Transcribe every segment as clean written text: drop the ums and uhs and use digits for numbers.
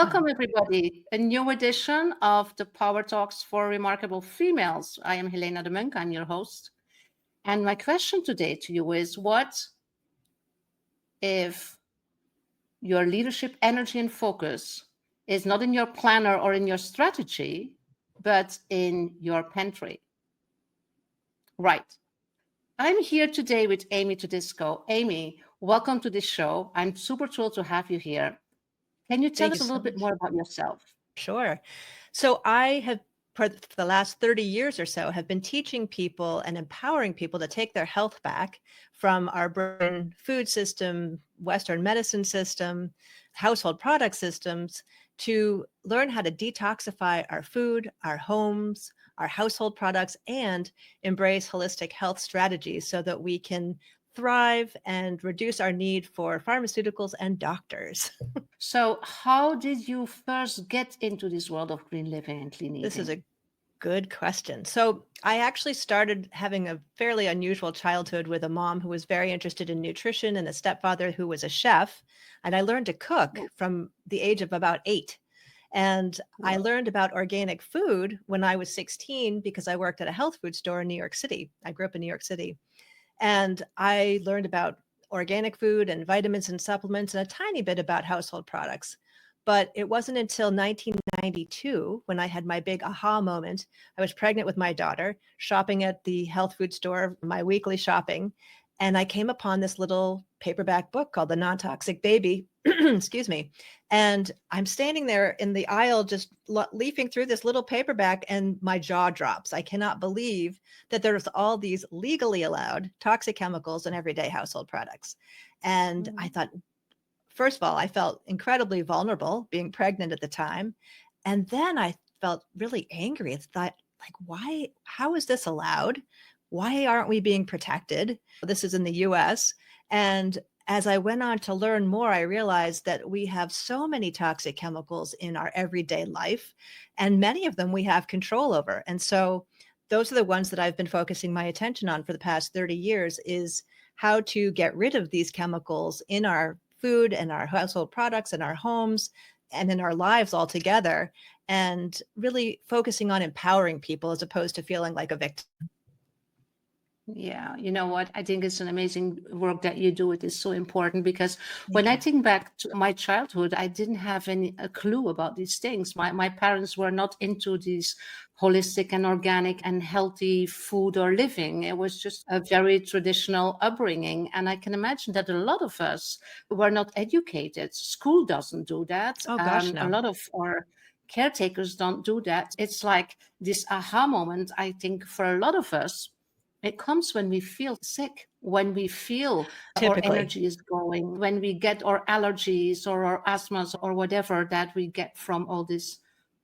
Welcome, everybody. A new edition of the Power Talks for Remarkable Females. I am Helena Demuynck. I'm your host. And my question today to you is, what if your leadership energy and focus is not in your planner or in your strategy, but in your pantry? Right. I'm here today with Amy Todisco. Amy, welcome to the show. I'm super thrilled to have you here. Can you tell Thank us you a little so bit much. more about yourself? Sure. So I have, for the last 30 years or so, have been teaching people and empowering people to take their health back from our broken food system, Western medicine system, household product systems, to learn how to detoxify our food, our homes, our household products, and embrace holistic health strategies so that we can thrive and reduce our need for pharmaceuticals and doctors. So, how did you first get into this world of green living and clean This is eating? a good question. So I actually started having a fairly unusual childhood with a mom who was very interested in nutrition and a stepfather who was a chef. And I learned to cook Oh, from the age of about 8. And I wow. learned about organic food when I was 16 because I worked at a health food store in New York City. I grew up in New York City. And I learned about organic food and vitamins and supplements and a tiny bit about household products. But it wasn't until 1992 when I had my big aha moment. I was pregnant with my daughter, shopping at the health food store, my weekly shopping, and I came upon this little paperback book called The Nontoxic Baby. Excuse me. And I'm standing there in the aisle just leafing through this little paperback, and my jaw drops. I cannot believe that there's all these legally allowed toxic chemicals in everyday household products. And I Mhm. thought, first of all, I felt incredibly vulnerable being pregnant at the time. And then I felt really angry. I thought, like, why, how is this allowed? Why aren't we being protected? This is in the US. And as I went on to learn more, I realized that we have so many toxic chemicals in our everyday life, and many of them we have control over. And so those are the ones that I've been focusing my attention on for the past 30 years is how to get rid of these chemicals in our food and our household products and our homes and in our lives altogether, and really focusing on empowering people as opposed to feeling like a victim. Yeah, you know what? I think it's an amazing work that you do. It is so important because when Thank I you. think back to my childhood, I didn't have any a clue about these things. My parents were not into these holistic and organic and healthy food or living. It was just a very traditional upbringing, and I can imagine that a lot of us were not educated. School doesn't do that. Oh gosh, A no. lot of our caretakers don't do that. It's like this aha moment. I think for a lot of us it comes when we feel sick, when we feel our Typically. energy is going, when we get our allergies or our asthmas or whatever that we get from all these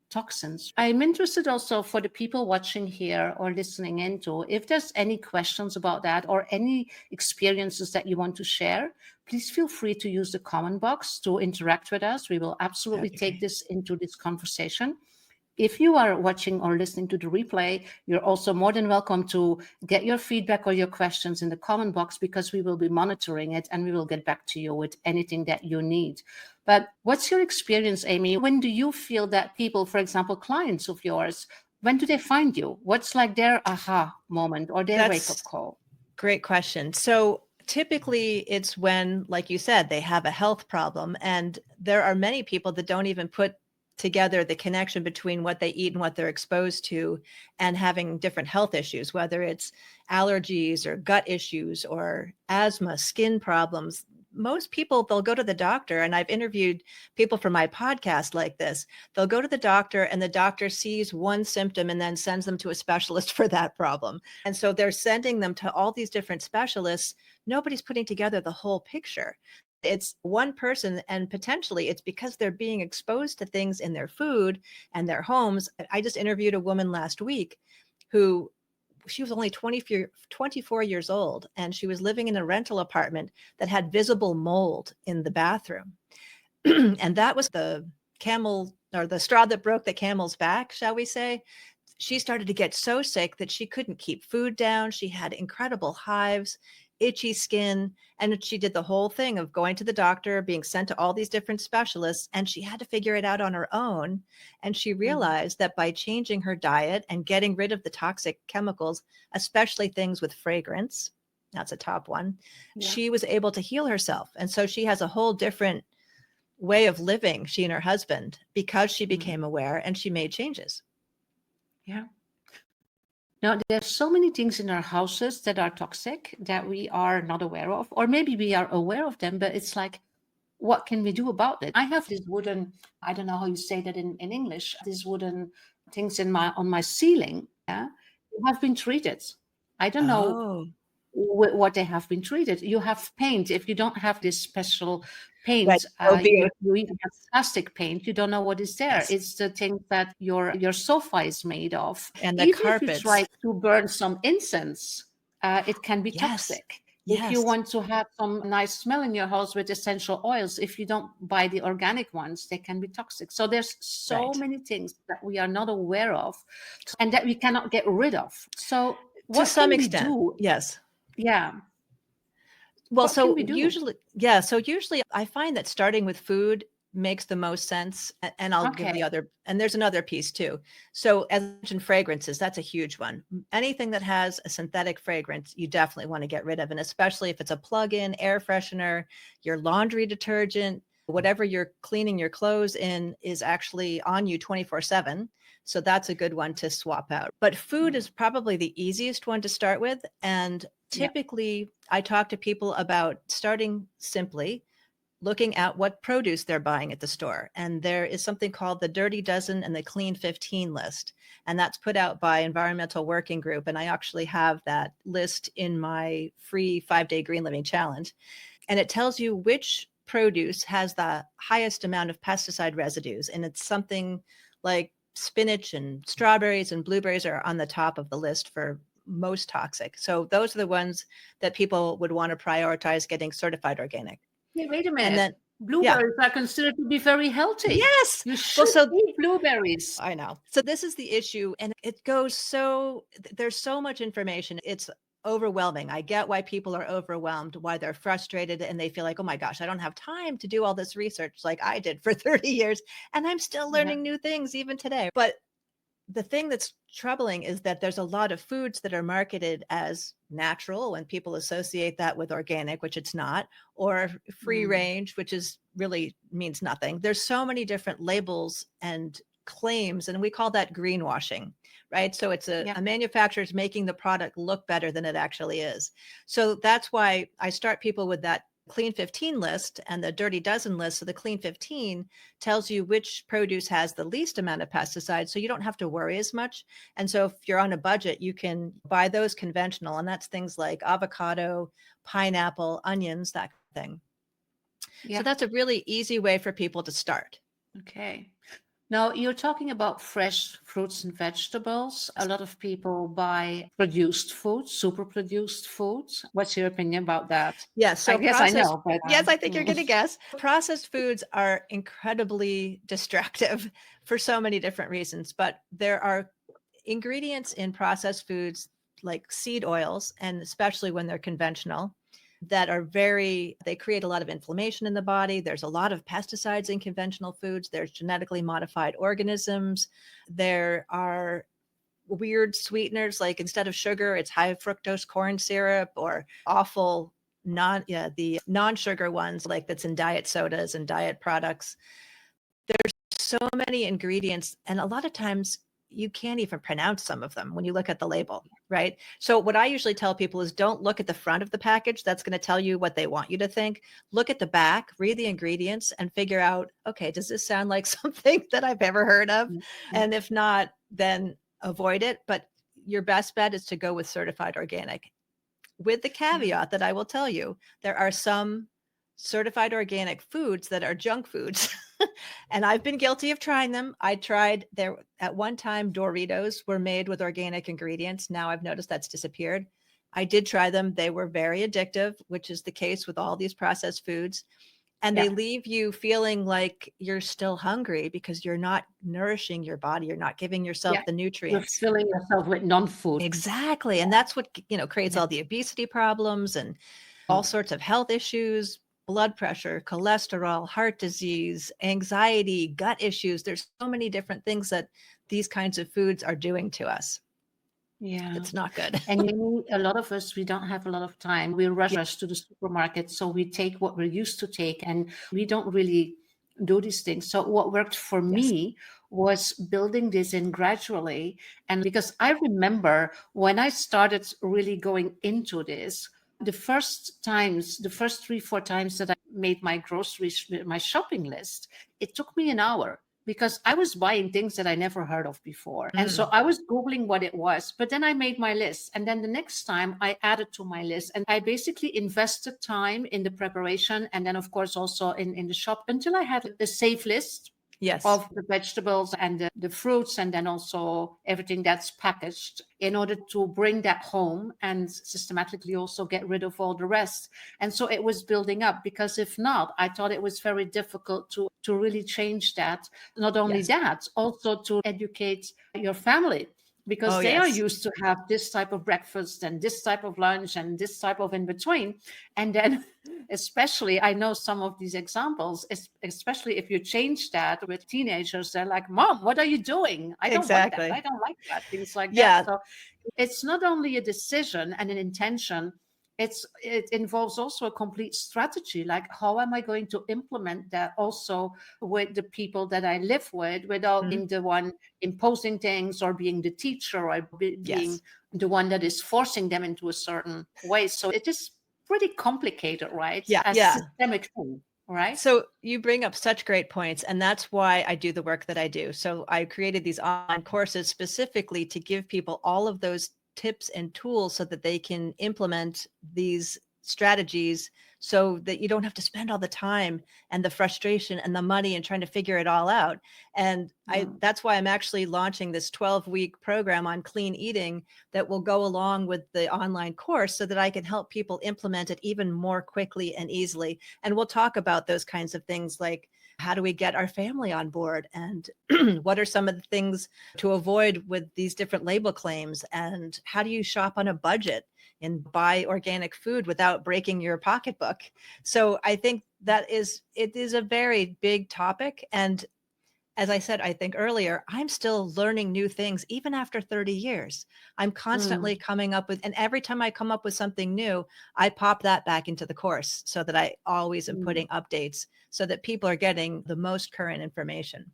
toxins. I'm interested also for the people watching here or listening into, if there's any questions about that or any experiences that you want to share, please feel free to use the comment box to interact with us. We will That absolutely would be take great. this into this conversation. If you are watching or listening to the replay, you're also more than welcome to get your feedback or your questions in the comment box because we will be monitoring it and we will get back to you with anything that you need. But what's your experience, Amy? When do you feel that people, for example, clients of yours, when do they find you? What's like their aha moment or their wake up That's call? great question. So typically it's when, like you said, they have a health problem. And there are many people that don't even put together the connection between what they eat and what they're exposed to and having different health issues, whether it's allergies or gut issues or asthma, skin problems. Most people, they'll go to the doctor, and I've interviewed people for my podcast like this. They'll go to the doctor, and the doctor sees one symptom and then sends them to a specialist for that problem. And so they're sending them to all these different specialists. Nobody's putting together the whole picture. It's one person, and potentially it's because they're being exposed to things in their food and their homes. I just interviewed a woman last week who she was only 24 years old, and she was living in a rental apartment that had visible mold in the bathroom. And that was the camel or the straw that broke the camel's back, shall we say. She started to get so sick that she couldn't keep food down. She had incredible hives. itchy skin. And she did the whole thing of going to the doctor, being sent to all these different specialists, and she had to figure it out on her own. And she realized that by changing her diet and getting rid of the toxic chemicals, especially things with fragrance, that's a top one, she was able to heal herself. And so she has a whole different way of living, she and her husband, because she became aware and she made changes. Yeah. Now, there's so many things in our houses that are toxic that we are not aware of, or maybe we are aware of them, but it's like, what can we do about it? I have this wooden, I don't know how you say that in English, these wooden things on my ceiling, yeah, have been treated. I don't know what they have been treated. You have paint. If you don't have this special paint, you even have plastic paint, you don't know what is there. It's the thing that your sofa is made of. And the even carpets. if you try to burn some incense, it can be toxic. If you want to have some nice smell in your house with essential oils, if you don't buy the organic ones, they can be toxic. So there's so many things that we are not aware of and that we cannot get rid of. So what to some can extent, we do? yes. Yeah. Well, so usually I find that starting with food makes the most sense. And I'll give the other, and there's another piece too. So as I mentioned, fragrances, that's a huge one. Anything that has a synthetic fragrance, you definitely want to get rid of. And especially if it's a plug-in air freshener, your laundry detergent, whatever you're cleaning your clothes in is actually on you 24/7. So that's a good one to swap out. But food is probably the easiest one to start with. And typically I talk to people about starting simply, looking at what produce they're buying at the store. And there is something called the Dirty Dozen and the Clean 15 list. And that's put out by Environmental Working Group. And I actually have that list in my free 5-day green living challenge. And it tells you which produce has the highest amount of pesticide residues. And it's something like spinach and strawberries and blueberries are on the top of the list for most toxic. So those are the ones that people would want to prioritize getting certified organic. Hey, wait a minute. And then blueberries are considered to be very healthy. Yes. You should eat blueberries. I know. So this is the issue. And it goes there's so much information. It's overwhelming. I get why people are overwhelmed, why they're frustrated, and they feel like, oh my gosh, I don't have time to do all this research like I did for 30 years. And I'm still learning new things even today. But the thing that's troubling is that there's a lot of foods that are marketed as natural and people associate that with organic, which it's not, or free range, which is really means nothing. There's so many different labels and claims, and we call that greenwashing, right? So it's a manufacturer's making the product look better than it actually is. So that's why I start people with that Clean 15 list and the Dirty Dozen list. So the Clean 15 tells you which produce has the least amount of pesticides, so you don't have to worry as much. And so if you're on a budget, you can buy those conventional, and that's things like avocado, pineapple, onions, that thing. So that's a really easy way for people to start. Okay. Now, you're talking about fresh fruits and vegetables. A lot of people buy produced food, super produced food. What's your opinion about that? Yes. So I guess I know. But, yes, I think you're going to guess. Processed foods are incredibly destructive for so many different reasons, but there are ingredients in processed foods like seed oils, and especially when they're conventional, that are they create a lot of inflammation in the body. There's a lot of pesticides in conventional foods. There's genetically modified organisms. There are weird sweeteners, like instead of sugar, it's high fructose corn syrup, or awful the non-sugar ones, like that's in diet sodas and diet products. There's so many ingredients, and a lot of times you can't even pronounce some of them when you look at the label, right? So what I usually tell people is don't look at the front of the package. That's going to tell you what they want you to think. Look at the back, read the ingredients, and figure out, okay, does this sound like something that I've ever heard of? And if not, then avoid it. But your best bet is to go with certified organic, with the caveat that I will tell you, there are some certified organic foods that are junk foods. And I've been guilty of trying them. I tried there at one time, Doritos were made with organic ingredients. Now I've noticed that's disappeared. I did try them. They were very addictive, which is the case with all these processed foods. And Yeah. they leave you feeling like you're still hungry because you're not nourishing your body. You're not giving yourself Yeah. the You're nutrients. filling yourself with non-food. Exactly. And that's what, creates Yeah. all the obesity problems and all sorts of health issues, blood pressure, cholesterol, heart disease, anxiety, gut issues. There's so many different things that these kinds of foods are doing to us. Yeah. It's not good. And a lot of us, we don't have a lot of time. We rush to the supermarket. So we take what we're used to take and we don't really do these things. So what worked for Yes. me was building this in gradually. And because I remember when I started really going into this, the first 3, 4 times that I made my groceries, my shopping list, it took me an hour because I was buying things that I never heard of before. And so I was Googling what it was, but then I made my list. And then the next time I added to my list and I basically invested time in the preparation. And then of course also in the shop until I had a safe list Yes. of the vegetables and the fruits, and then also everything that's packaged in order to bring that home and systematically also get rid of all the rest. And so it was building up, because if not, I thought it was very difficult to really change that. Not only Yes. that, also to educate your family, because Oh, they are yes. used to have this type of breakfast and this type of lunch and this type of in between. And then especially, I know some of these examples, especially if you change that with teenagers, they're like, Mom, what are you doing? I don't want that. I Exactly. don't like that. Things like that. Yeah. So it's not only a decision and an intention, it involves also a complete strategy. Like, how am I going to implement that also with the people that I live with, without Mhm. being the one imposing things or being the teacher or being Yes. the one that is forcing them into a certain way. So it is pretty complicated, right? Yeah. A Yeah. systemic thing, right? So you bring up such great points, and that's why I do the work that I do. So I created these online courses specifically to give people all of those tips and tools so that they can implement these strategies so that you don't have to spend all the time and the frustration and the money and trying to figure it all out. And Mm. that's why I'm actually launching this 12-week program on clean eating that will go along with the online course so that I can help people implement it even more quickly and easily. And we'll talk about those kinds of things, like how do we get our family on board, and what are some of the things to avoid with these different label claims, and how do you shop on a budget and buy organic food without breaking your pocketbook. So I think it is a very big topic. And as I said, I think earlier, I'm still learning new things even after 30 years. I'm constantly Mm. coming up with, and every time I come up with something new, I pop that back into the course so that I always am Mm. putting updates so that people are getting the most current information.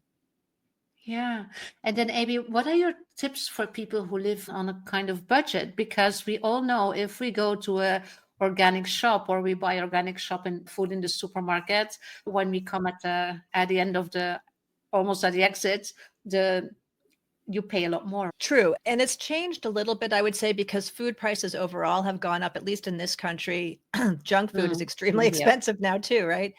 Yeah. And then, Amy, what are your tips for people who live on a kind of budget? Because we all know if we go to a organic shop or we buy organic shop and food in the supermarket, when we come at the end of the almost at the exit, you pay a lot more. True. And it's changed a little bit, I would say, because food prices overall have gone up, at least in this country. Junk food is Mm. extremely Yeah. expensive now too, right?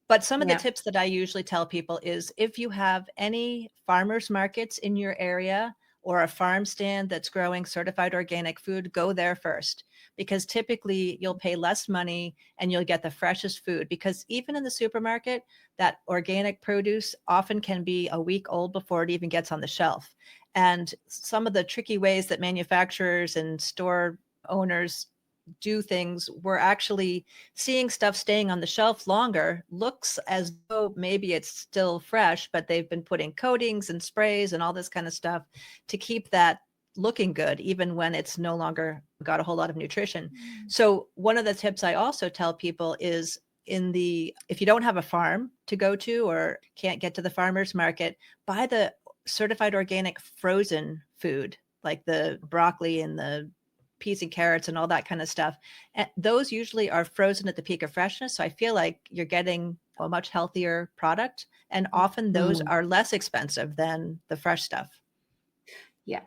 But some of the Yeah. tips that I usually tell people is if you have any farmers markets in your area or a farm stand that's growing certified organic food, go there first, because typically you'll pay less money and you'll get the freshest food. Because even in the supermarket, that organic produce often can be a week old before it even gets on the shelf. And some of the tricky ways that manufacturers and store owners do things, we're actually seeing stuff staying on the shelf longer. Looks as though maybe it's still fresh, but they've been putting coatings and sprays and all this kind of stuff to keep that looking good, even when it's no longer got a whole lot of nutrition. So one of the tips I also tell people is, if you don't have a farm to go to or can't get to the farmer's market, buy the certified organic frozen food, like the broccoli and the peas and carrots and all that kind of stuff. And those usually are frozen at the peak of freshness. So I feel like you're getting a much healthier product. And often those Mm. are less expensive than the fresh stuff. Yeah.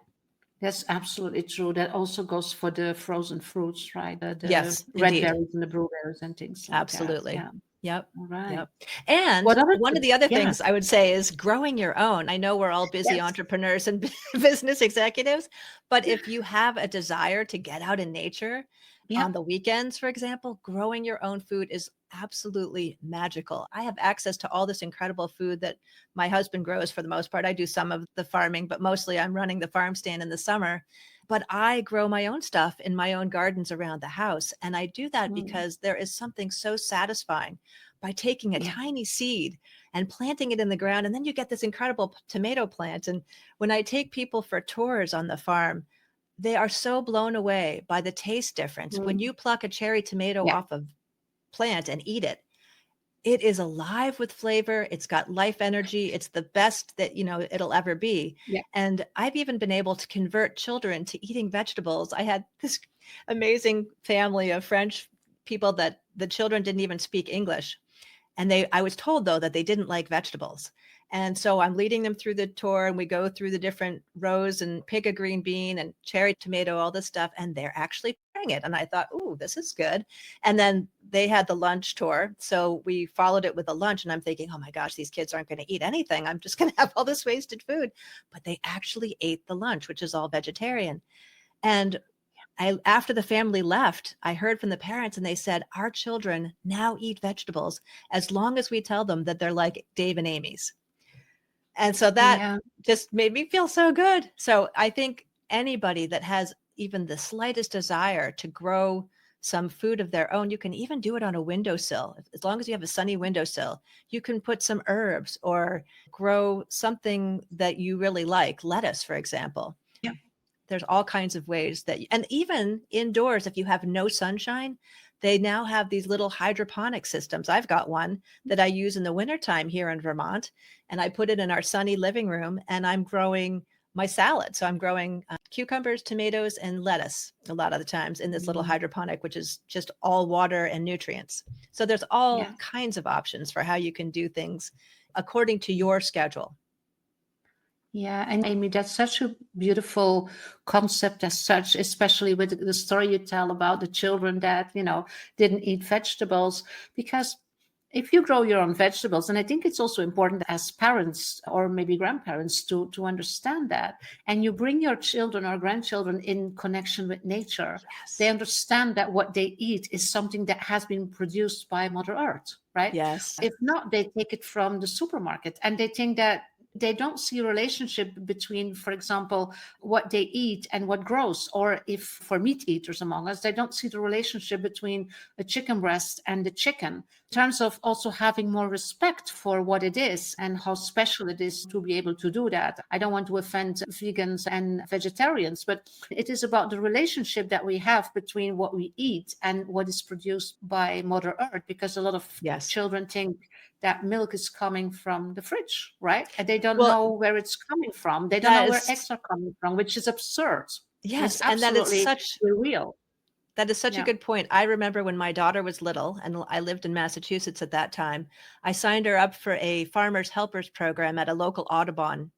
That's absolutely true. That also goes for the frozen fruits, right? The Yes, red indeed. berries and the blueberries and things like that. Absolutely. Yeah. Yep. All right. Yep. And What other one of tips? the other Yeah. things I would say is growing your own. I know we're all busy Yes. entrepreneurs and business executives, but if you have a desire to get out in nature Yeah. on the weekends, for example, growing your own food is absolutely magical. I have access to all this incredible food that my husband grows for the most part. I do some of the farming, but mostly I'm running the farm stand in the summer. But I grow my own stuff in my own gardens around the house. And I do that Mm. because there is something so satisfying by taking a Yeah. tiny seed and planting it in the ground. And then you get this incredible tomato plant. And when I take people for tours on the farm, they are so blown away by the taste difference. When Mm. you pluck a cherry tomato Yeah. off of plant and eat it, it is alive with flavor. It's got life energy. It's the best that, it'll ever be. Yeah. And I've even been able to convert children to eating vegetables. I had this amazing family of French people that the children didn't even speak English. And I was told though that they didn't like vegetables. And so I'm leading them through the tour and we go through the different rows and pick a green bean and cherry tomato, all this stuff. And they're actually trying it. And I thought, ooh, this is good. And then they had the lunch tour. So we followed it with a lunch and I'm thinking, oh my gosh, these kids aren't going to eat anything. I'm just going to have all this wasted food. But they actually ate the lunch, which is all vegetarian. And after the family left, I heard from the parents and they said, our children now eat vegetables as long as we tell them that they're like Dave and Amy's. And so that Yeah. just made me feel so good. So I think anybody that has even the slightest desire to grow some food of their own, you can even do it on a windowsill. As long as you have a sunny windowsill, you can put some herbs or grow something that you really like, lettuce, for example. Yeah. There's all kinds of ways and even indoors, if you have no sunshine, they now have these little hydroponic systems. I've got one that I use in the wintertime here in Vermont, and I put it in our sunny living room and I'm growing my salad. So I'm growing cucumbers, tomatoes, and lettuce a lot of the times in this little Mm. hydroponic, which is just all water and nutrients. So there's all Yeah. kinds of options for how you can do things according to your schedule. Yeah, and Amy, that's such a beautiful concept as such, especially with the story you tell about the children that, didn't eat vegetables. Because if you grow your own vegetables, and I think it's also important as parents or maybe grandparents to understand that, and you bring your children or grandchildren in connection with nature, they Yes. understand that what they eat is something that has been produced by Mother Earth, right? Yes. If not, they take it from the supermarket and they think that they don't see a relationship between, for example, what they eat and what grows. Or if for meat eaters among us, they don't see the relationship between a chicken breast and the chicken. In terms of also having more respect for what it is and how special it is to be able to do that. I don't want to offend vegans and vegetarians, but it is about the relationship that we have between what we eat and what is produced by Mother Earth, because a lot of Yes. children think that milk is coming from the fridge, right? And they don't Well, know where it's coming from. They don't that know where is, eggs are coming from, which is absurd. It's yes. And absolutely real. that is such a Yeah. good point. I remember when my daughter was little and I lived in Massachusetts at that time, I signed her up for a farmers helpers program at a local Audubon.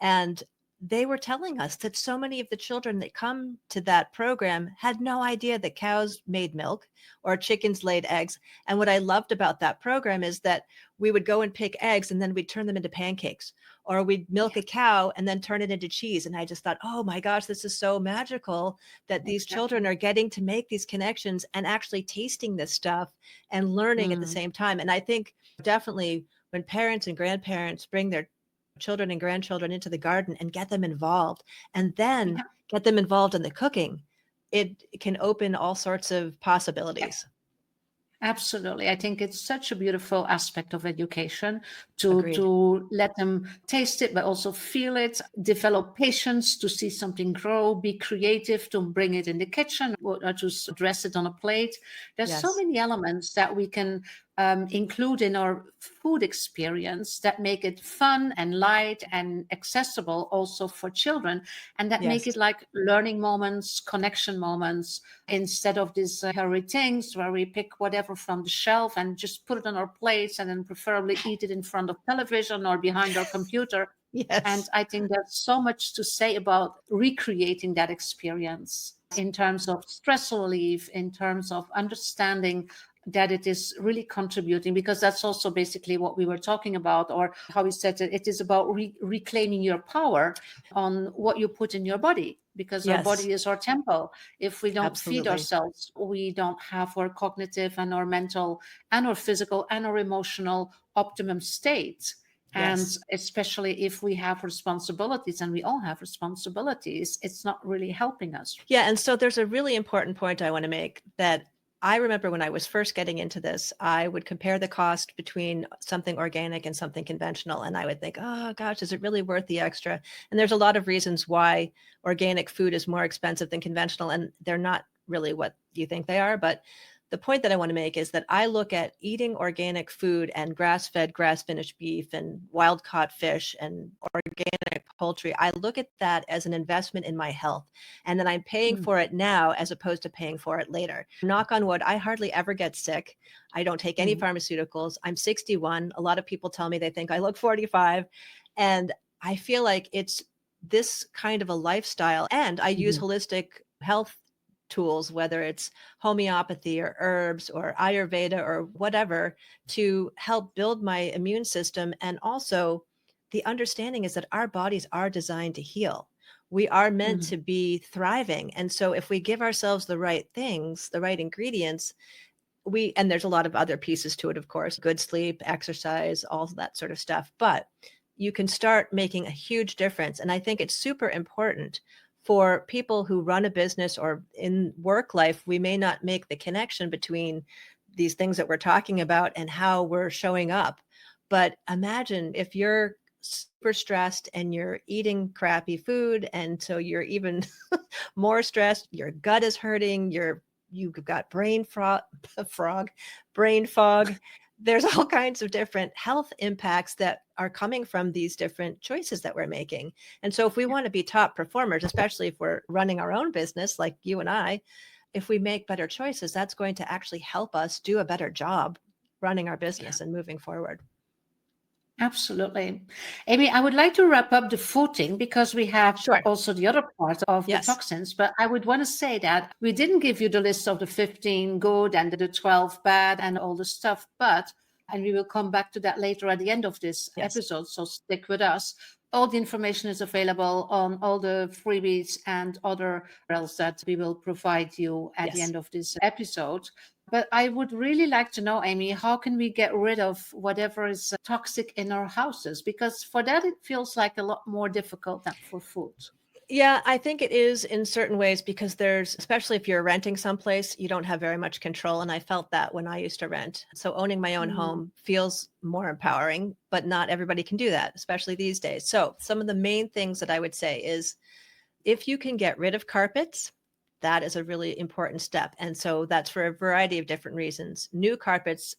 And they were telling us that so many of the children that come to that program had no idea that cows made milk or chickens laid eggs. And what I loved about that program is that we would go and pick eggs and then we'd turn them into pancakes, or we'd milk Yeah. a cow and then turn it into cheese. And I just thought, oh my gosh, this is so magical that these children Exactly. are getting to make these connections and actually tasting this stuff and learning at the Mm. same time. And I think definitely when parents and grandparents bring their children and grandchildren into the garden and get them involved and then Yeah. get them involved in the cooking, it can open all sorts of Yeah. possibilities. Absolutely. I think it's such a beautiful aspect of education to Agreed. to let them taste it, but also feel it, develop patience to see something grow, be creative to bring it in the kitchen or to dress it on a plate. There's so Yes. many elements that we can include in our food experience that make it fun and light and accessible also for children, and that make it Yes. like learning moments, connection moments, instead of these hurry things where we pick whatever from the shelf and just put it on our plates and then preferably eat it in front of television or behind our computer. And Yes. I think there's so much to say about recreating that experience in terms of stress relief, in terms of understanding that it is really contributing, because that's also basically what we were talking about, or how we said it is about reclaiming your power on what you put in your body. because our Yes, body is our temple. If we don't feed absolutely. ourselves, we don't have our cognitive and our mental and our physical and our emotional optimum state. And Yes. especially if we have responsibilities, and we all have responsibilities, it's not really helping us. Yeah, and so there's a really important point I want to make that I remember when I was first getting into this, I would compare the cost between something organic and something conventional, and I would think, oh gosh, is it really worth the extra? And there's a lot of reasons why organic food is more expensive than conventional, and they're not really what you think they are. But the point that I want to make is that I look at eating organic food and grass-fed, grass-finished beef and wild-caught fish and organic poultry. I look at that as an investment in my health, and then I'm paying Mm. for it now as opposed to paying for it later. Knock on wood, I hardly ever get sick. I don't take any Mm. pharmaceuticals. I'm 61. A lot of people tell me they think I look 45. And I feel like it's this kind of a lifestyle. And I use Mhm. holistic health tools, whether it's homeopathy or herbs or Ayurveda or whatever, to help build my immune system. And also, the understanding is that our bodies are designed to heal. We are meant Mhm. to be thriving. And so if we give ourselves the right things, the right ingredients, and there's a lot of other pieces to it, of course, good sleep, exercise, all of that sort of stuff. But you can start making a huge difference. And I think it's super important for people who run a business or in work life. We may not make the connection between these things that we're talking about and how we're showing up. But imagine if you're super stressed and you're eating crappy food. And so you're even more stressed, your gut is hurting, you've got brain fog. There's all kinds of different health impacts that are coming from these different choices that we're making. And so if we want to be top performers, especially if we're running our own business like you and I, if we make better choices, that's going to actually help us do a better job running our Yeah. business and moving forward. Absolutely. Amy, I would like to wrap up the food thing because we have Sure. also the other part of the Yes. toxins. But I would want to say that we didn't give you the list of the 15 good and the 12 bad and all the stuff. And we will come back to that later at the end of this Yes. episode. So stick with us. All the information is available on all the freebies and other else that we will provide you at the Yes. end of this episode. But I would really like to know, Amy, how can we get rid of whatever is toxic in our houses? Because for that, it feels like a lot more difficult than for food. Yeah, I think it is in certain ways because especially if you're renting someplace, you don't have very much control. And I felt that when I used to rent. So owning my own Mm. home feels more empowering, but not everybody can do that, especially these days. So some of the main things that I would say is if you can get rid of carpets, that is a really important step. And so that's for a variety of different reasons. New carpets,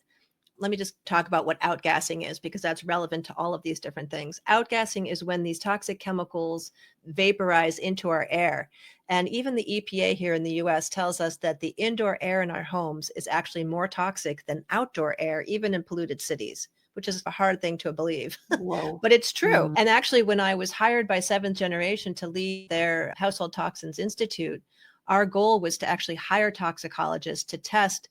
let me just talk about what outgassing is because that's relevant to all of these different things. Outgassing is when these toxic chemicals vaporize into our air. And even the EPA here in the US tells us that the indoor air in our homes is actually more toxic than outdoor air, even in polluted cities, which is a hard thing to believe. Whoa. But it's true. Mm. And actually, when I was hired by Seventh Generation to lead their Household Toxins Institute, our goal was to actually hire toxicologists to test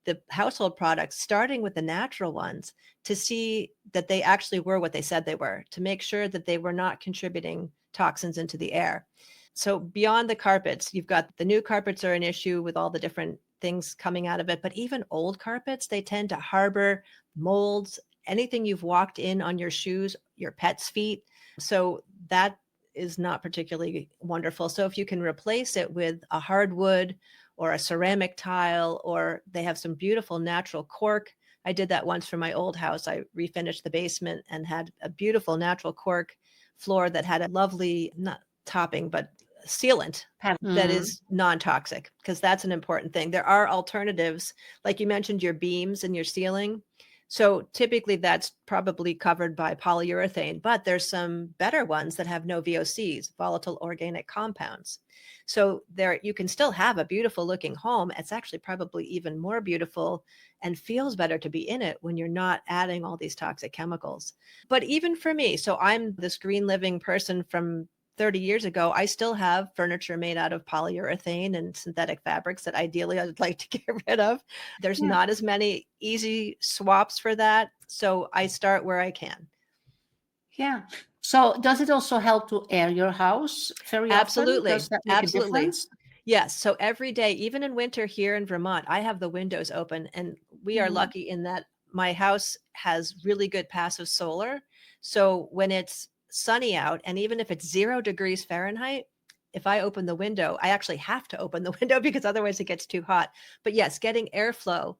the household products, starting with the natural ones, to see that they actually were what they said they were, to make sure that they were not contributing toxins into the air. So beyond the carpets, you've got the new carpets are an issue with all the different things coming out of it, but even old carpets, they tend to harbor molds, anything you've walked in on your shoes, your pet's feet. So that is not particularly wonderful. So if you can replace it with a hardwood or a ceramic tile, or they have some beautiful natural cork. I did that once for my old house. I refinished the basement and had a beautiful natural cork floor that had a lovely, not topping, but sealant that Mm. is non-toxic, because that's an important thing. There are alternatives, like you mentioned, your beams and your ceiling. So typically that's probably covered by polyurethane, but there's some better ones that have no VOCs, volatile organic compounds. So there you can still have a beautiful looking home. It's actually probably even more beautiful and feels better to be in it when you're not adding all these toxic chemicals. But even for me, so I'm this green living person from 30 years ago, I still have furniture made out of polyurethane and synthetic fabrics that ideally I'd like to get rid of. There's Yeah. not as many easy swaps for that. So I start where I can. Yeah. So does it also help to air your house very often? Does Absolutely. that make a Absolutely. difference? Yes. So every day, even in winter here in Vermont, I have the windows open, and we are Mhm. lucky in that my house has really good passive solar. So when it's sunny out, and even if it's 0 degrees Fahrenheit, if I open the window, I actually have to open the window because otherwise it gets too hot. But yes, getting airflow.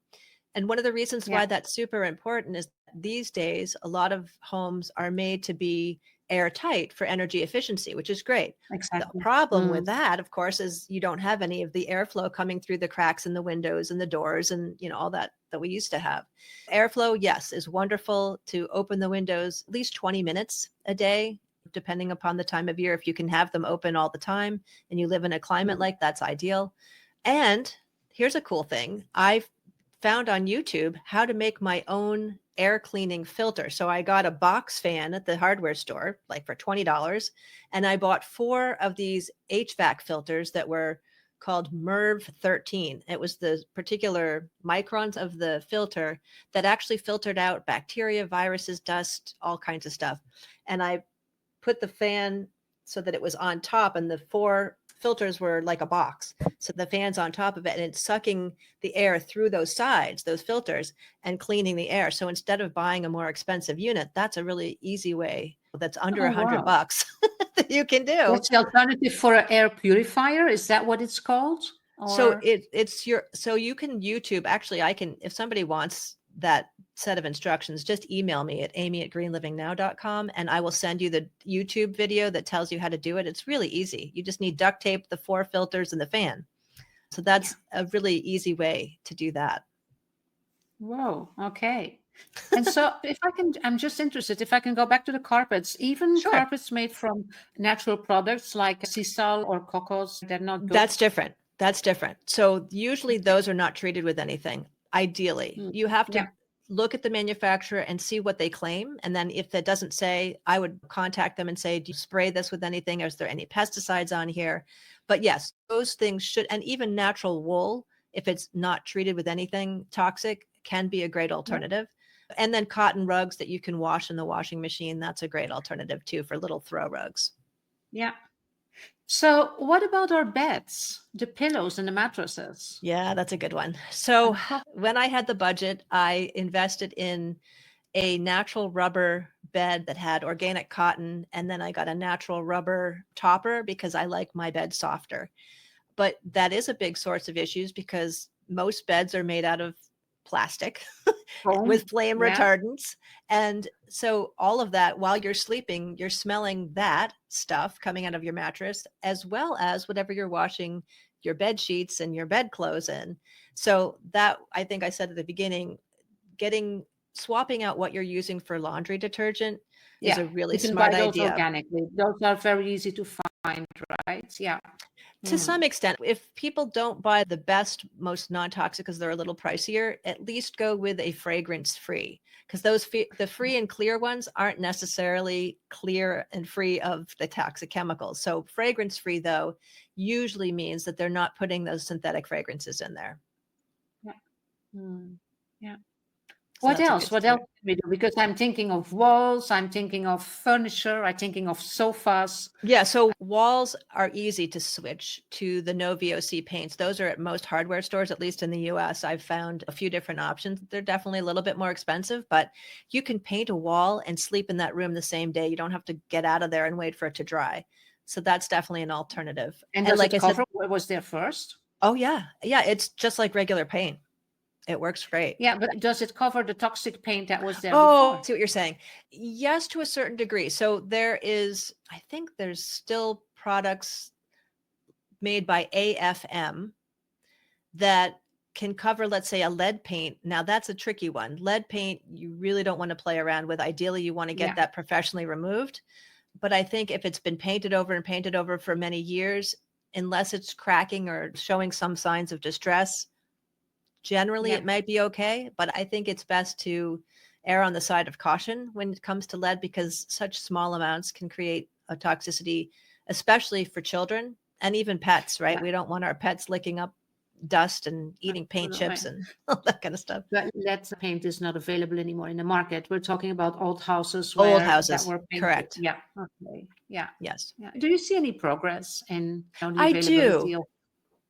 And one of the reasons Yeah, why that's super important is these days, a lot of homes are made to be airtight for energy efficiency, which is great. The exactly. problem with Mm. that, of course, is you don't have any of the airflow coming through the cracks in the windows and the doors and, all that we used to have. Airflow, yes, is wonderful to open the windows at least 20 minutes a day, depending upon the time of year. If you can have them open all the time and you live in a climate Mm. like that's ideal. And here's a cool thing. I found on YouTube how to make my own air cleaning filter. So I got a box fan at the hardware store, like for $20, and I bought 4 of these HVAC filters that were called MERV 13. It was the particular microns of the filter that actually filtered out bacteria, viruses, dust, all kinds of stuff. And I put the fan so that it was on top, and the 4 filters were like a box. So the fan's on top of it, and it's sucking the air through those sides, those filters, and cleaning the air. So instead of buying a more expensive unit, that's a really easy way that's under Oh, wow. $100 that you can do. That's the alternative for an air purifier. Is that what it's called? So Or so you can YouTube, actually, I can, if somebody wants that set of instructions, just email me at amy@greenlivingnow.com, and I will send you the YouTube video that tells you how to do it. It's really easy. You just need duct tape, the 4 filters, and the fan. So yeah. that's a really easy way to do that. Whoa. Okay. And so if I can, I'm just interested if I can go back to the carpets, even Sure. carpets made from natural products like sisal or cocos, they're not good. That's different. That's different. So usually Okay. those are not treated with anything. Ideally, Mm. you have Yeah. to look at the manufacturer and see what they claim. And then if that doesn't say, I would contact them and say, do you spray this with anything? Is there any pesticides on here? But yes, those things should, and even natural wool, if it's not treated with anything toxic, can be a great Yeah. alternative. And then cotton rugs that you can wash in the washing machine. That's a great alternative too for little throw rugs. Yeah. So what about our beds, the pillows and the mattresses? Yeah, that's a good one. So Uh-huh. when I had the budget, I invested in a natural rubber bed that had organic cotton, and then I got a natural rubber topper because I like my bed softer. But that is a big source of issues because most beds are made out of plastic with Foam. flame Yeah. retardants. And so all of that, while you're sleeping, you're smelling that stuff coming out of your mattress, as well as whatever you're washing your bed sheets and your bedclothes in. So that, I think I said at the beginning, getting swapping out what you're using for laundry detergent is Yeah. a really You can buy smart those idea. organically. Those are very easy to find, right? Yeah. To Mm. some extent, if people don't buy the best, most non-toxic because they're a little pricier, at least go with a fragrance-free, because the free and clear ones aren't necessarily clear and free of the toxic chemicals. So fragrance-free, though, usually means that they're not putting those synthetic fragrances in there. Yeah. Mm. Yeah. So What that's a else? good What else start. can we do? Because I'm thinking of walls, I'm thinking of furniture, I'm thinking of sofas. Yeah, so walls are easy to switch to the no VOC paints. Those are at most hardware stores, at least in the US. I've found a few different options. They're definitely a little bit more expensive, but you can paint a wall and sleep in that room the same day. You don't have to get out of there and wait for it to dry. So that's definitely an alternative. And And does like it I said, cover what was there first? oh yeah, yeah, it's just like regular paint. It works great. Yeah, but does it cover the toxic paint that was there Oh, I before? see what you're saying. Yes, to a certain degree. So there is, I think there's still products made by AFM that can cover, let's say, a lead paint. Now, that's a tricky one. Lead paint, you really don't want to play around with. Ideally, you want to get Yeah. that professionally removed. But I think if it's been painted over and painted over for many years, unless it's cracking or showing some signs of distress, generally Yeah. it might be okay. But I think it's best to err on the side of caution when it comes to lead because such small amounts can create a toxicity, especially for children and even pets, right? Yeah. We don't want our pets licking up dust and eating paint Absolutely. chips and all that kind of stuff. But that paint is not available anymore in the market. We're talking about old houses Old that houses, were painted. correct. Yeah. Okay. Yeah. Yes. Yeah. Do you see any progress in the I do. availability of?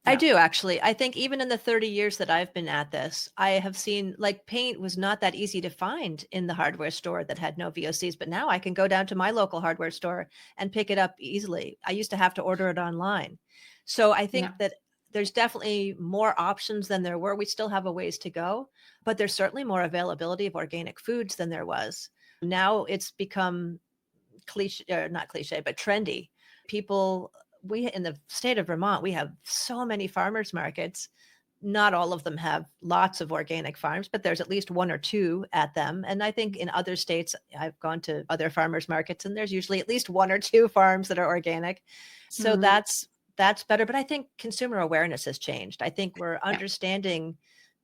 I Yeah. do actually. I think even in the 30 years that I've been at this, I have seen like paint was not that easy to find in the hardware store that had no VOCs, but now I can go down to my local hardware store and pick it up easily. I used to have to order it online. So I think Yeah. that there's definitely more options than there were. We still have a ways to go, but there's certainly more availability of organic foods than there was. Now it's become cliche, or not cliche, but trendy. People, we in the state of Vermont, we have so many farmers markets. Not all of them have lots of organic farms, but there's at least one or two at them. And I think in other states, I've gone to other farmers markets and there's usually at least one or two farms that are organic. So Mhm. that's better. But I think consumer awareness has changed. I think we're understanding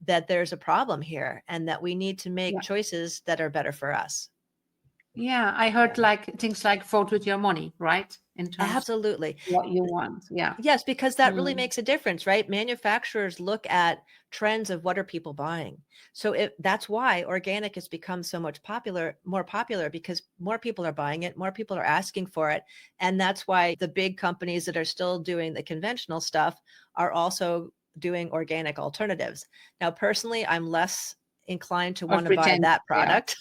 that there's a problem here and that we need to make Yeah. choices that are better for us. Yeah. I heard like things like vote with your money, right? In terms of Absolutely. what you want. Yeah. Yes, because that really Mm. makes a difference, right? Manufacturers look at trends of what are people buying. So that's why organic has become so much more popular because more people are buying it, more people are asking for it. And that's why the big companies that are still doing the conventional stuff are also doing organic alternatives. Now, personally, I'm less inclined to want to buy pretend. that Yeah. product.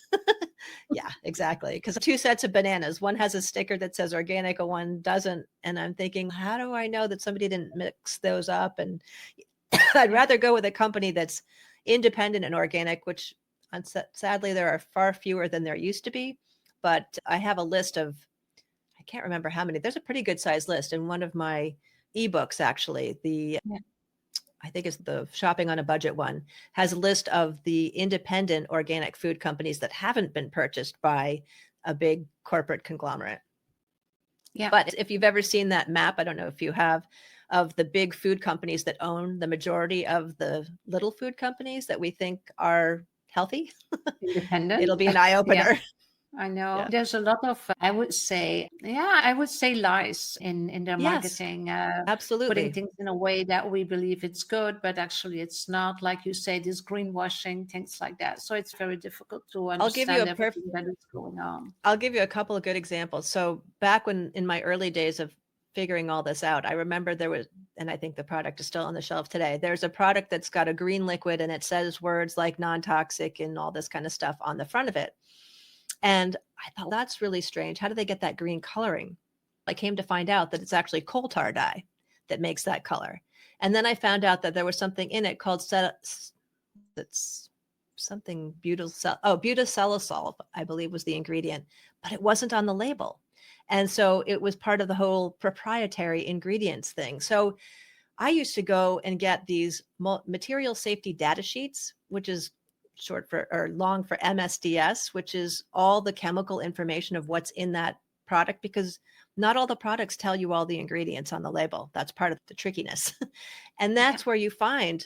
Yeah, exactly. Because two sets of bananas, one has a sticker that says organic and one doesn't. And I'm thinking, how do I know that somebody didn't mix those up? And I'd rather go with a company that's independent and organic, which sadly there are far fewer than there used to be. But I have a list of, I can't remember how many. There's a pretty good size list in one of my ebooks, actually. Yeah. I think it's the Shopping on a Budget one, has a list of the independent organic food companies that haven't been purchased by a big corporate conglomerate. Yeah. But if you've ever seen that map, I don't know if you have, of the big food companies that own the majority of the little food companies that we think are healthy, Independent. it'll be an eye opener. I know. Yeah. There's a lot of, I would say lies in their Yes, marketing, putting absolutely. things in a way that we believe it's good, but actually it's not. Like you say, this greenwashing, things like that. So it's very difficult to I'll give you understand a everything that is going on. I'll give you a couple of good examples. So back when in my early days of figuring all this out, I remember there was, and I think the product is still on the shelf today. There's a product that's got a green liquid and it says words like non-toxic and all this kind of stuff on the front of it. And I thought that's really strange. How do they get that green coloring? I came to find out that it's actually coal tar dye that makes that color. And then I found out that there was something in it called that's something butacellosol, I believe was the ingredient, but it wasn't on the label. And so it was part of the whole proprietary ingredients thing. So I used to go and get these material safety data sheets, which is short for or long for MSDS, which is all the chemical information of what's in that product, because not all the products tell you all the ingredients on the label. That's part of the trickiness. And that's where you find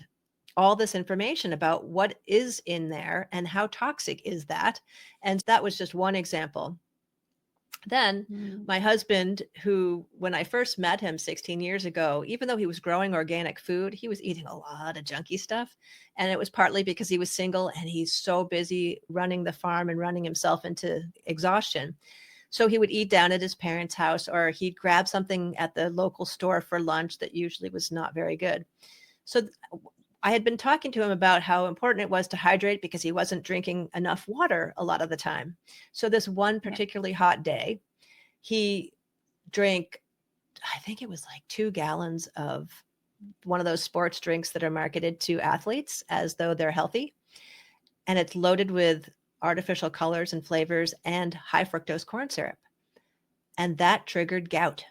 all this information about what is in there and how toxic is that. And that was just one example. Then my husband, who, when I first met him 16 years ago, even though he was growing organic food, he was eating a lot of junky stuff. And it was partly because he was single and he's so busy running the farm and running himself into exhaustion. So he would eat down at his parents' house, or he'd grab something at the local store for lunch that usually was not very good. So I had been talking to him about how important it was to hydrate because he wasn't drinking enough water a lot of the time. So this one particularly hot day, he drank, I think it was like 2 gallons of one of those sports drinks that are marketed to athletes as though they're healthy. And it's loaded with artificial colors and flavors and high fructose corn syrup. And that triggered gout.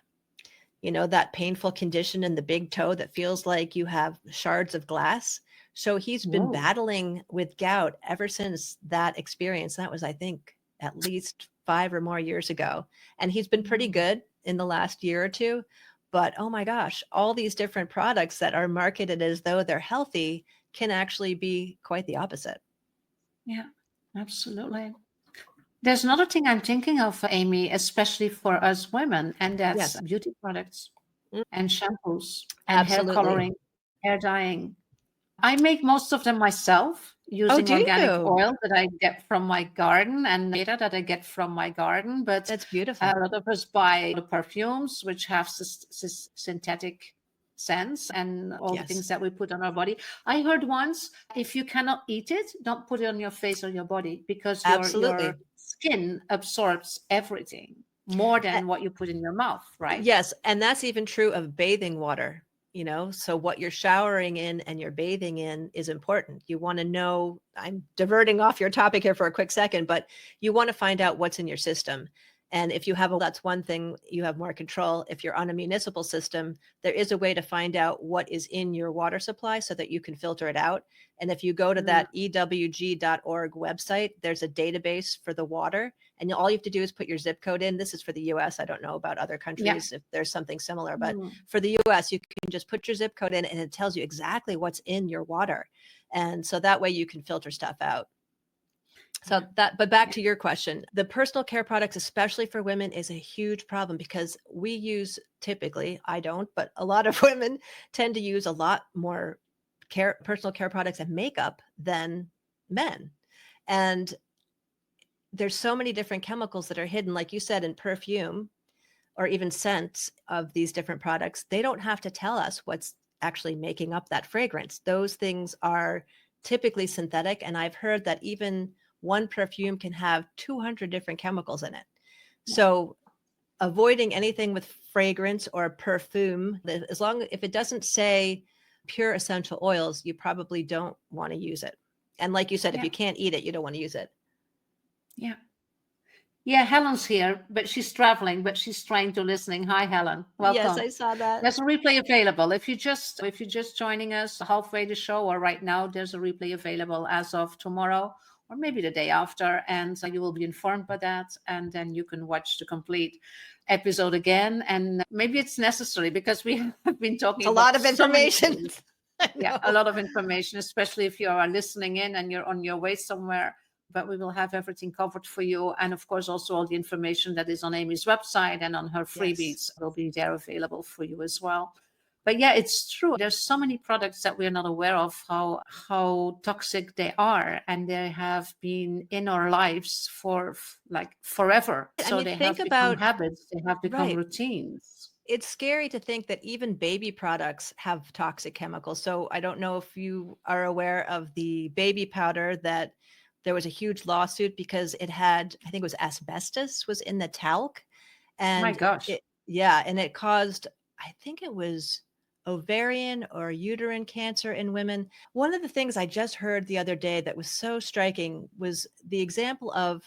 You know, that painful condition in the big toe that feels like you have shards of glass. So he's been battling with gout ever since that experience. That was, I think, at least 5 or more years ago. And he's been pretty good in the last year or two. But oh my gosh, all these different products that are marketed as though they're healthy can actually be quite the opposite. Yeah, absolutely. There's another thing I'm thinking of, Amy, especially for us women, and that's Yes. beauty products Mm. and shampoos and hair Absolutely. coloring, hair dyeing. I make most of them myself Oh, using do organic you? oil that I get from my garden and data that I get from my garden. But That's a beautiful. lot of us buy the perfumes, which have synthetic scents and all the Yes, things that we put on our body. I heard once, if you cannot eat it, don't put it on your face or your body, because your absolutely. skin absorbs everything more than what you put in your mouth, right? Yes, and that's even true of bathing water, you know? So what you're showering in and you're bathing in is important. You wanna know, I'm diverting off your topic here for a quick second, but you wanna find out what's in your system. And if you have that's one thing you have more control. If you're on a municipal system, there is a way to find out what is in your water supply so that you can filter it out. And if you go to Mm, that ewg.org website, there's a database for the water, and all you have to do is put your zip code in. This is for the US. I don't know about other yeah. countries if there's something similar, but Mm, for the US, you can just put your zip code in and it tells you exactly what's in your water. And so that way you can filter stuff out. yeah. So but back Yeah. to your question, the personal care products, especially for women, is a huge problem because we use typically, I don't, but a lot of women tend to use a lot more personal care products and makeup than men. And there's so many different chemicals that are hidden, like you said, in perfume or even scents of these different products. They don't have to tell us what's actually making up that fragrance. Those things are typically synthetic. And I've heard that even one perfume can have 200 different chemicals in it. Yeah. So avoiding anything with fragrance or perfume, as long if it doesn't say pure essential oils, you probably don't want to use it. And like you said, if Yeah. you can't eat it, you don't want to use it. Yeah. Yeah, Helen's here, but she's traveling, but she's trying to listening. Hi, Helen. Yes, Welcome. I saw that. There's a replay available. If you're just joining us halfway the show or right now, there's a replay available as of tomorrow or maybe the day after, and you will be informed by that, and then you can watch the complete episode again. And maybe it's necessary because we have been talking It's a lot about of so many information. things. I Yeah, a know. lot of information, especially if you are listening in and you're on your way somewhere. But we will have everything covered for you. And of course, also all the information that is on Amy's website and on her Yes. freebies will be there available for you as well. But yeah, it's true. There's so many products that we're not aware of how toxic they are, and they have been in our lives for like forever. I So mean, they think have become about habits. They have become right. routines. It's scary to think that even baby products have toxic chemicals. So I don't know if you are aware of the baby powder that there was a huge lawsuit because it had, I think it was asbestos was in the talc. My And gosh. yeah, and it caused, I think it was ovarian or uterine cancer in women. One of the things I just heard the other day that was so striking was the example of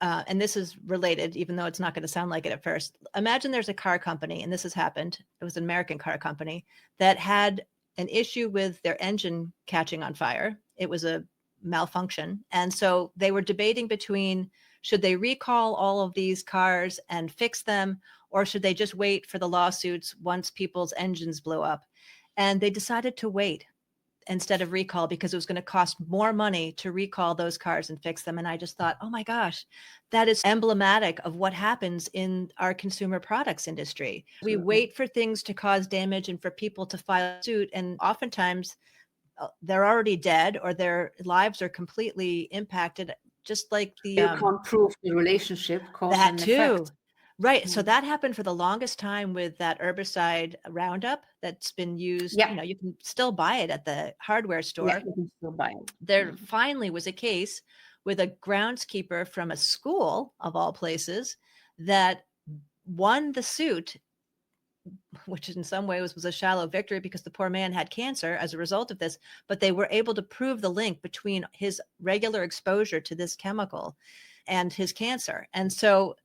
and this is related, even though it's not going to sound like it at first. Imagine there's a car company, and this has happened. It was an American car company that had an issue with their engine catching on fire. It was a malfunction. And so they were debating between should they recall all of these cars and fix them, or should they just wait for the lawsuits once people's engines blew up? And they decided to wait instead of recall because it was going to cost more money to recall those cars and fix them. And I just thought, oh my gosh, that is emblematic of what happens in our consumer products industry. We Absolutely. wait for things to cause damage and for people to file suit. And oftentimes they're already dead or their lives are completely impacted, just like the You can't prove the relationship, cause that and effect. too. Right. So Mm. that happened for the longest time with that herbicide Roundup that's been used. Yeah, You know, you can still buy it at the hardware yeah, store. you can still buy it. There Mm. finally was a case with a groundskeeper from a school of all places that won the suit, which in some ways was a shallow victory because the poor man had cancer as a result of this, but they were able to prove the link between his regular exposure to this chemical and his cancer. And so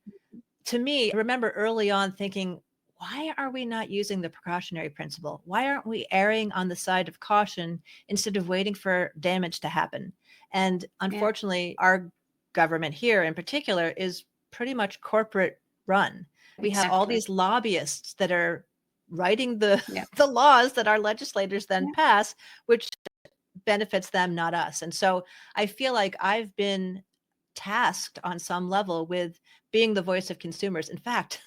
to me, I remember early on thinking, why are we not using the precautionary principle? Why aren't we erring on the side of caution instead of waiting for damage to happen? And Yeah, unfortunately, our government here in particular is pretty much corporate run. We have all exactly. these lobbyists that are writing the Yeah, the laws that our legislators then yeah, pass, which benefits them, not us. And so I feel like I've been tasked on some level with being the voice of consumers. In fact,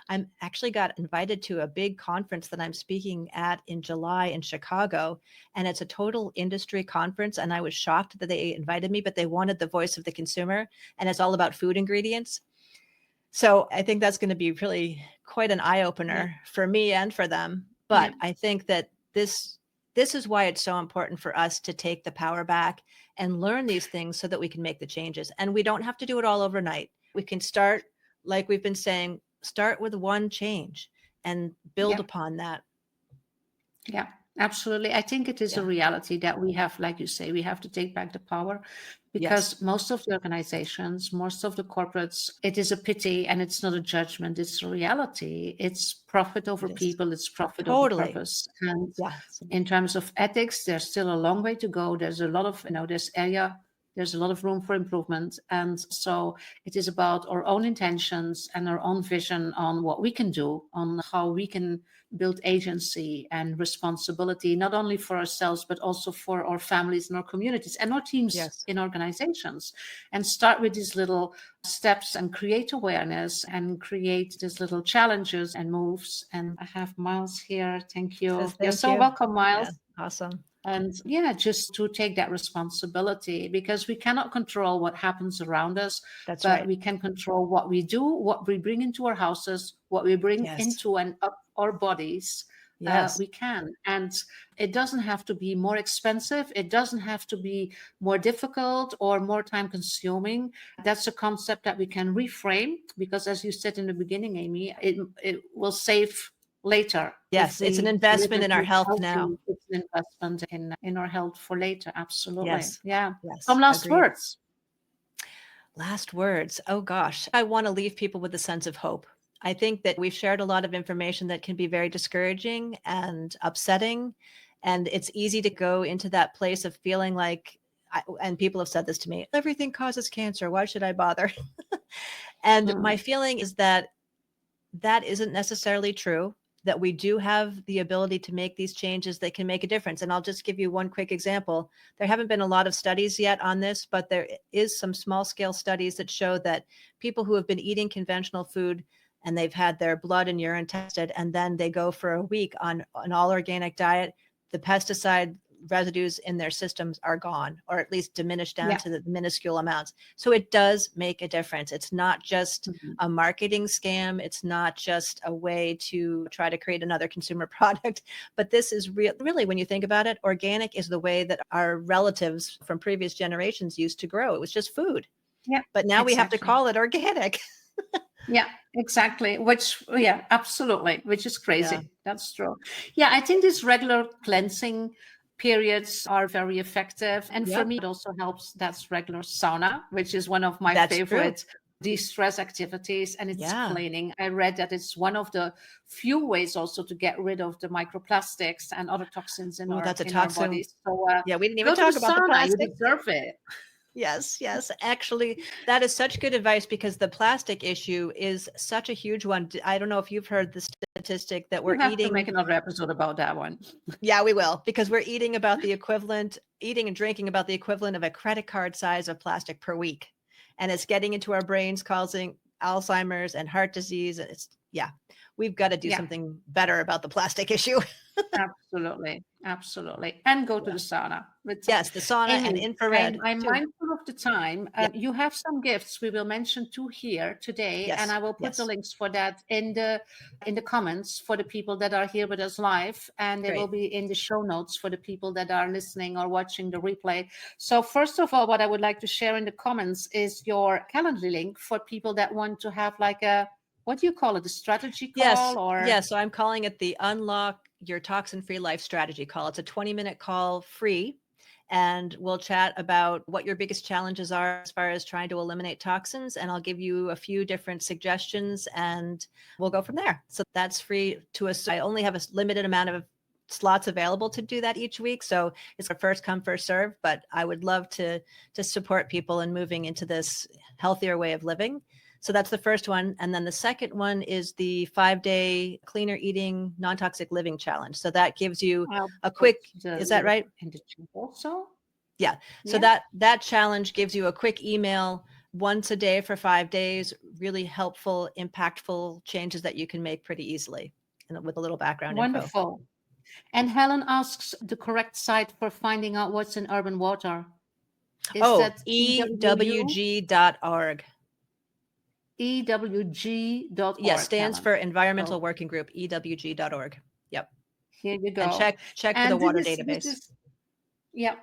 I'm actually got invited to a big conference that I'm speaking at in July in Chicago, and it's a total industry conference. And I was shocked that they invited me, but they wanted the voice of the consumer, and it's all about food ingredients. So I think that's going to be really quite an eye opener for me and for them. But I think that this is why it's so important for us to take the power back and learn these things so that we can make the changes. And we don't have to do it all overnight. We can start, like we've been saying, start with one change and build upon that. Yeah, absolutely. I think it is a reality that we have, like you say, we have to take back the power, because most of the organizations, most of the corporates, it is a pity, and it's not a judgment, it's a reality. It's profit over people, it's profit over purpose. And in terms of ethics, there's still a long way to go. There's a lot of, there's a lot of room for improvement. And so it is about our own intentions and our own vision on what we can do, on how we can build agency and responsibility, not only for ourselves, but also for our families and our communities and our teams in organizations. And start with these little steps and create awareness and create these little challenges and moves. And I have Miles here. Thank you. You're so welcome, Miles. Yeah, awesome. And just to take that responsibility, because we cannot control what happens around us, but we can control what we do, what we bring into our houses, what we bring into and up our bodies. We can. And it doesn't have to be more expensive. It doesn't have to be more difficult or more time consuming. That's a concept that we can reframe, because as you said in the beginning, Amy, it will save later. Yes, it's an investment in our health now. It's an investment in our health for later. Absolutely. Yes. Some last words. Last words. Oh gosh. I want to leave people with a sense of hope. I think that we've shared a lot of information that can be very discouraging and upsetting. And it's easy to go into that place of feeling like, and people have said this to me, everything causes cancer. Why should I bother? And my feeling is that that isn't necessarily true, that we do have the ability to make these changes that can make a difference. And I'll just give you one quick example. There haven't been a lot of studies yet on this, but there is some small scale studies that show that people who have been eating conventional food and they've had their blood and urine tested, and then they go for a week on an all organic diet, the pesticide residues in their systems are gone, or at least diminished down to the minuscule amounts. So it does make a difference. It's not just a marketing scam. It's not just a way to try to create another consumer product, but this is really, when you think about it, organic is the way that our relatives from previous generations used to grow. It was just food. Yeah. But now we have to call it organic. Yeah, exactly. Absolutely. Which is crazy. Yeah. That's true. Yeah, I think these regular cleansing periods are very effective. And for me, it also helps. That's regular sauna, which is one of my favorite de-stress activities. And it's cleaning. I read that it's one of the few ways also to get rid of the microplastics and other toxins in our bodies. So we didn't even talk about the plastic. You deserve it. Yes. Actually, that is such good advice, because the plastic issue is such a huge one. I don't know if you've heard the statistic that we're eating. To make another episode about that one. Yeah, we will, because we're eating and drinking about the equivalent of a credit card size of plastic per week. And it's getting into our brains, causing Alzheimer's and heart disease. And we've got to do something better about the plastic issue. Absolutely. And go to the sauna. The sauna and infrared. I'm mindful of the time. You have some gifts. We will mention 2 here today. And I will put the links for that in the comments for the people that are here with us live. And they will be in the show notes for the people that are listening or watching the replay. So first of all, what I would like to share in the comments is your Calendly link for people that want to have like a, what do you call it? A strategy call? So I'm calling it the Unlock Your Toxin-Free Life Strategy call. It's a 20-minute call, free, and we'll chat about what your biggest challenges are as far as trying to eliminate toxins. And I'll give you a few different suggestions, and we'll go from there. So that's free to us. I only have a limited amount of slots available to do that each week. So it's a first come, first serve, but I would love to support people in moving into this healthier way of living. So that's the first one. And then the second one is the 5-day cleaner eating, non-toxic living challenge. So that gives you a quick, is that right? In the chat also? Yeah. So that challenge gives you a quick email once a day for 5 days, really helpful, impactful changes that you can make pretty easily, and with a little background info. Wonderful. And Helen asks the correct site for finding out what's in urban water. Is that EWG.org. EWG.org. Yes, stands Helen. for Environmental So Working Group, EWG.org. Yep. here you go. And check for the water database.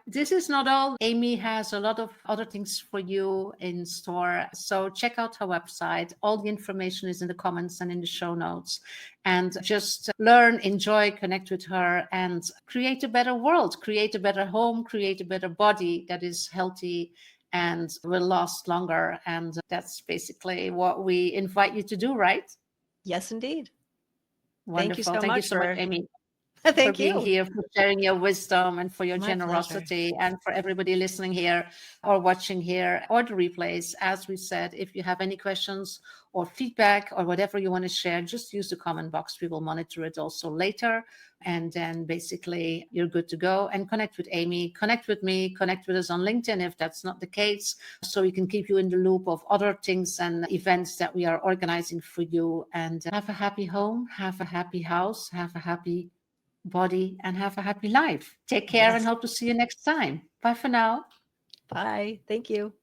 This is not all. Amy has a lot of other things for you in store. So check out her website. All the information is in the comments and in the show notes. And just learn, enjoy, connect with her, and create a better world, create a better home, create a better body that is healthy and will last longer. And that's basically what we invite you to do, right? Yes, indeed. Wonderful. Thank you so much, Amy. Thank for being you. here, for sharing your wisdom and for your My generosity, and for everybody listening here or watching here or the replays. As we said, if you have any questions or feedback or whatever you want to share, just use the comment box. We will monitor it also later. And then basically you're good to go. And connect with Amy, connect with me, connect with us on LinkedIn if that's not the case, so we can keep you in the loop of other things and events that we are organizing for you. And have a happy home, have a happy house, have a happy body, and have a happy life. Take care and hope to see you next time. Bye for now. Bye. Thank you.